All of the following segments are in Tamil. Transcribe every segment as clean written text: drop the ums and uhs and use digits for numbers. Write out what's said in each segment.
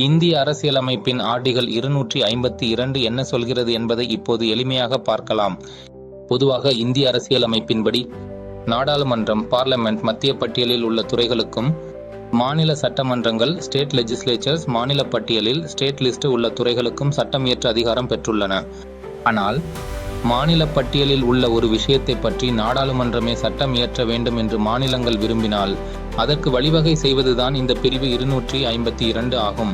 இந்திய அரசியலமைப்பின் ஆர்டிகல் 252 என்ன சொல்கிறது என்பதை இப்போது எளிமையாக பார்க்கலாம். பொதுவாக இந்திய அரசியலமைப்பின்படி நாடாளுமன்றம் பார்லமெண்ட் மத்திய பட்டியலில் உள்ள துறைகளுக்கும், மாநில சட்டமன்றங்கள் ஸ்டேட் லெஜிஸ்லேச்சர்ஸ் மாநில பட்டியலில் ஸ்டேட் லிஸ்ட் உள்ள துறைகளுக்கும் சட்டம் இயற்ற அதிகாரம் பெற்றுள்ளன. ஆனால் மாநில பட்டியலில் உள்ள ஒரு விஷயத்தை பற்றி நாடாளுமன்றமே சட்டம் இயற்ற வேண்டும் என்று மாநிலங்கள் விரும்பினால் அதற்கு வழிவகை செய்வதுதான் இந்த பிரிவு 252 ஆகும்.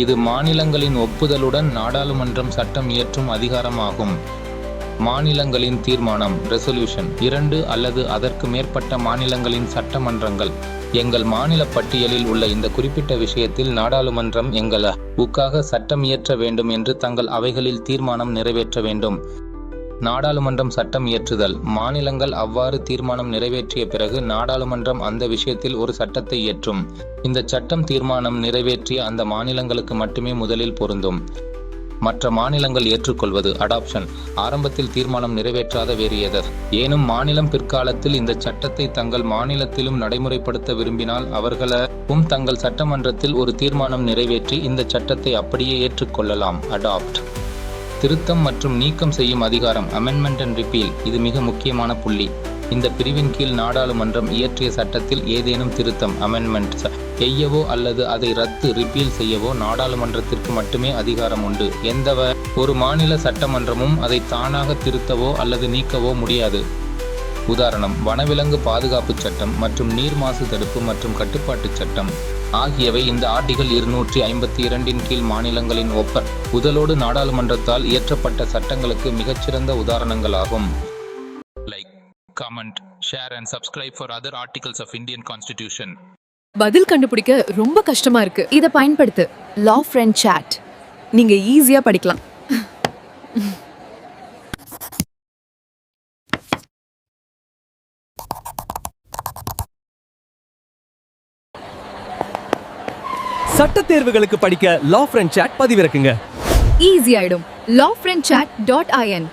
இது மாநிலங்களின் ஒப்புதலுடன் நாடாளுமன்றம் சட்டம் இயற்றும் அதிகாரமாகும். மாநிலங்களின் தீர்மானம் ரெசல்யூஷன் 2 அல்லது அதற்கு மேற்பட்ட மாநிலங்களின் சட்டமன்றங்கள் எங்கள் மாநில பட்டியலில் உள்ள இந்த குறிப்பிட்ட விஷயத்தில் நாடாளுமன்றம் எங்களுக்காக சட்டம் இயற்ற வேண்டும் என்று தங்கள் அவைகளில் தீர்மானம் நிறைவேற்ற வேண்டும். நாடாளுமன்றம் சட்டம் இயற்றுதல். மாநிலங்கள் அவ்வாறு தீர்மானம் நிறைவேற்றிய பிறகு நாடாளுமன்றம் அந்த விஷயத்தில் ஒரு சட்டத்தை இயற்றும். இந்த சட்டம் தீர்மானம் நிறைவேற்றிய அந்த மாநிலங்களுக்கு மட்டுமே முதலில் பொருந்தும். மற்ற மாநிலங்கள் ஏற்றுக்கொள்வது அடாப்ஷன். ஆரம்பத்தில் தீர்மானம் நிறைவேற்றாத வேறு எதர் ஏனும் மாநிலம் பிற்காலத்தில் இந்த சட்டத்தை தங்கள் மாநிலத்திலும் நடைமுறைப்படுத்த விரும்பினால் அவர்களும் தங்கள் சட்டமன்றத்தில் ஒரு தீர்மானம் நிறைவேற்றி இந்த சட்டத்தை அப்படியே ஏற்றுக்கொள்ளலாம். அடாப்ட். திருத்தம் மற்றும் நீக்கம் செய்யும் அதிகாரம் அமெண்ட்மெண்ட் அண்ட் ரிப்பீல். இது மிக முக்கியமான புள்ளி. இந்த பிரிவின் கீழ் நாடாளுமன்றம் இயற்றிய சட்டத்தில் ஏதேனும் திருத்தம் அமெண்ட்மெண்ட் செய்யவோ அல்லது அதை ரத்து ரிப்பீல் செய்யவோ நாடாளுமன்றத்திற்கு மட்டுமே அதிகாரம் உண்டு. எந்த ஒரு மாநில சட்டமன்றமும் அதை தானாக திருத்தவோ அல்லது நீக்கவோ முடியாது. உதாரணம், வனவிலங்கு பாதுகாப்பு சட்டம் மற்றும் நீர் மாசு தடுப்பு மற்றும் கட்டுப்பாட்டு சட்டம் ஆகியவை இந்த ஆர்டிகல் 252 கீழ் மாநிலங்களின் ஒப்புதலோடு நாடாளுமன்றத்தால் இயற்றப்பட்ட சட்டங்களுக்கு மிகச்சிறந்த உதாரணங்களாகும். Like, comment, share and subscribe for other articles of Indian constitution. பதில் கண்டுபிடிக்க ரொம்ப கஷ்டமா இருக்கு. இதை பயன்படுத்து. Law friend chat. நீங்க ஈஸியா படிக்கலாம். சட்ட தேர்வுகளுக்கு படிக்க லா ஃப்ரெண்ட் சாட் பதிவிறக்குங்க. ஈஸி ஆயிடும். lawfriendchat.in